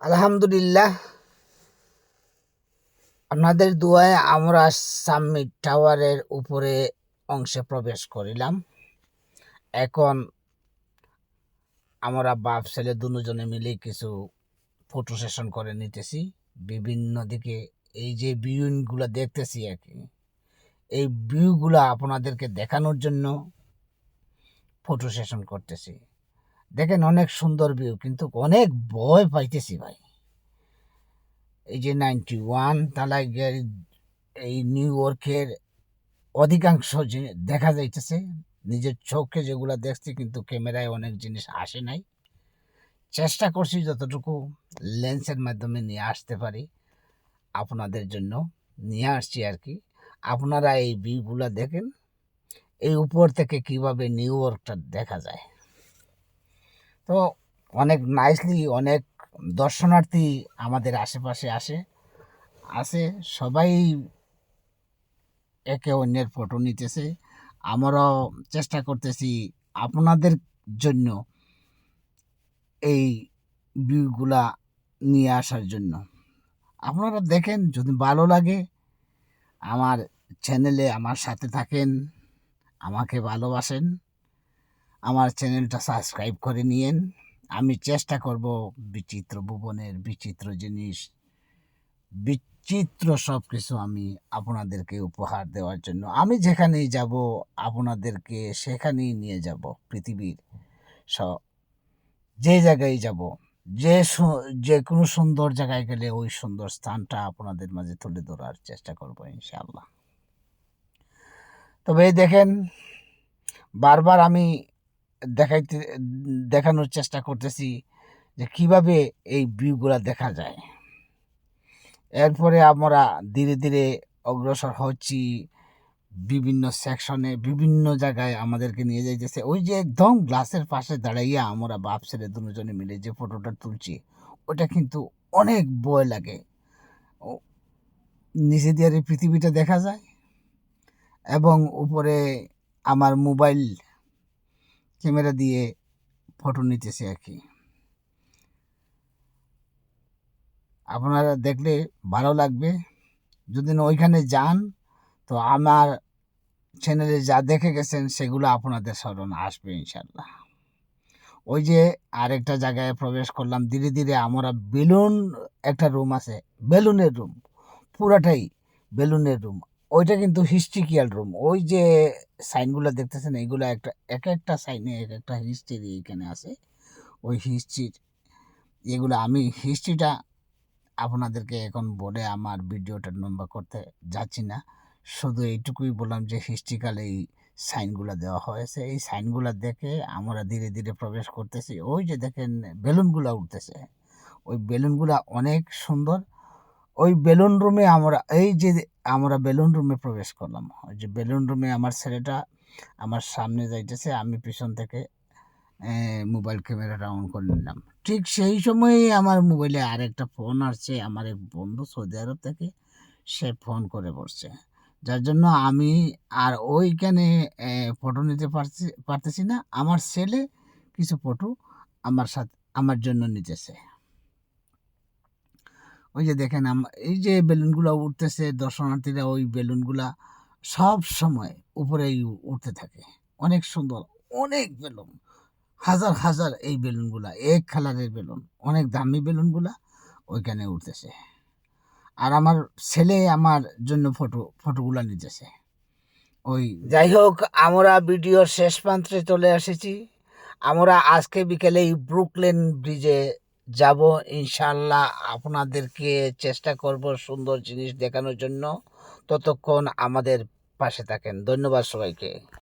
আলহামদুলিল্লাহ, আপনাদের দোয়ায় আমরা সামিট টাওয়ারের উপরে অংশে প্রবেশ করিলাম। এখন আমরা বাপ ছেলে দুজনে মিলে কিছু ফটো সেশন করে নিতেছি। বিভিন্ন দিকে এই যে ভিউগুলো দেখতেছি আর কি, এই ভিউগুলো আপনাদেরকে দেখানোর জন্য ফটো সেশন করতেছি। দেখেন অনেক সুন্দর ভিউ, কিন্তু অনেক ভয় পাইতেছি ভাই। এই যে 91 তালায় এই নিউ ইয়র্কের অধিকাংশ দেখা যাইতেছে, নিজের চোখে যেগুলো দেখছি, কিন্তু ক্যামেরায় অনেক জিনিস আসে নাই। চেষ্টা করছি যতটুকু লেন্সের মাধ্যমে নিয়ে আসতে পারি আপনাদের জন্য নিয়ে আসছি আর কি। আপনারা এই ভিউগুলো দেখেন, এই উপর থেকে কিভাবে নিউ ইয়র্কটা দেখা যায়। তো অনেক নাইসলি অনেক দর্শনার্থী আমাদের আশেপাশে আসে সবাই একে অন্যের ফটো নিতেছে। আমরাও চেষ্টা করতেছি আপনাদের জন্য এই ভিউগুলা নিয়ে আসার জন্য। আপনারা দেখেন, যদি ভালো লাগে আমার চ্যানেলে আমার সাথে থাকেন, আমাকে ভালোবাসেন, আমার চ্যানেলটা সাবস্ক্রাইব করে নিয়েন। আমি চেষ্টা করব বিচিত্র ভুবনের বিচিত্র জিনিস, বিচিত্র সব কিছু আমি আপনাদেরকে উপহার দেওয়ার জন্য। আমি যেখানেই যাব আপনাদেরকে সেখানেই নিয়ে যাব। পৃথিবীর যে জায়গায় যাব, যে কোনো সুন্দর জায়গায় গেলে ওই সুন্দর স্থানটা আপনাদের মাঝে তুলে ধরার চেষ্টা করব ইনশাআল্লাহ। তবে দেখেন, বারবার আমি দেখানোর চেষ্টা করতেছি যে কিভাবে এই ভিউগুলা দেখা যায়। এরপরে আমরা ধীরে ধীরে অগ্রসর হচ্ছি বিভিন্ন সেকশনে, বিভিন্ন জায়গায় আমাদেরকে নিয়ে যাইতেছে। ওই যে একদম গ্লাসের পাশে দাঁড়াইয়া আমরা বাপ ছেলে দুজনে মিলে যে ফটোটা তুলছি, ওটা কিন্তু অনেক ভয় লাগে। নিচে দিয়ে পৃথিবীটা দেখা যায় এবং উপরে আমার মোবাইল ক্যামেরা দিয়ে ফটো নিতেছে আর কি। আপনারা দেখলে ভালো লাগবে। যদি ওইখানে যান তো আমার চ্যানেলে যা দেখে গেছেন সেগুলো আপনাদের স্মরণ আসবে ইনশাল্লাহ। ওই যে আরেকটা জায়গায় প্রবেশ করলাম, ধীরে ধীরে আমরা বেলুন, একটা রুম আছে বেলুনের রুম, পুরাটাই বেলুনের রুম। ওইটা কিন্তু হিস্ট্রিক্যাল রুম। ওই যে সাইনগুলো দেখতেছেন, এইগুলো এক একটা সাইনে এক একটা হিস্ট্রি এখানে আছে। ওই হিস্ট্রির এগুলো আমি হিস্ট্রিটা আপনাদেরকে এখন বলে আমার ভিডিওটা লম্বা করতে যাচ্ছি না। শুধু এইটুকুই বললাম যে হিস্ট্রিক্যাল এই সাইনগুলো দেওয়া হয়েছে। এই সাইনগুলো দেখে আমরা ধীরে ধীরে প্রবেশ করতেছি। ওই যে দেখেন বেলুনগুলো উঠতেছে, ওই বেলুনগুলো অনেক সুন্দর। ওই বেলুন রুমে আমরা বেলুন রুমে প্রবেশ করলাম। ওই যে বেলুন রুমে আমার ছেলেটা আমার সামনে যাইতেছে, আমি পিছন থেকে মোবাইল ক্যামেরাটা অন করে নিলাম। ঠিক সেই সময়েই আমার মোবাইলে আরেকটা ফোন আসছে, আমার এক বন্ধু সৌদি আরব থেকে, সে ফোন করে বসছে, যার জন্য আমি আর ওইখানে ফটো নিতে পারতেছি না। আমার ছেলে কিছু ফটো আমার জন্য নিতেছে। ওই যে দেখেন এই যে বেলুনগুলো উঠতেছে, দর্শনার্থীরা ওই বেলুনগুলা সব সময় উপরেই উঠতে থাকে। অনেক সুন্দর, অনেক বেলুন, হাজার হাজার এই বেলুনগুলা, এক কালারের বেলুন, অনেক দামি বেলুনগুলা ওইখানে উঠতেছে। আর আমার ছেলে আমার জন্য ফটোগুলা নিতেছে। ওই যাই হোক, আমরা ভিডিওর শেষ প্রান্তে চলে এসেছি। আমরা আজকে বিকেলে এই ব্রুকলেন ব্রিজে যাব ইনশাল্লাহ। আপনাদেরকে চেষ্টা করব সুন্দর জিনিস দেখানোর জন্য। ততক্ষণ আমাদের পাশে থাকেন। ধন্যবাদ সবাইকে।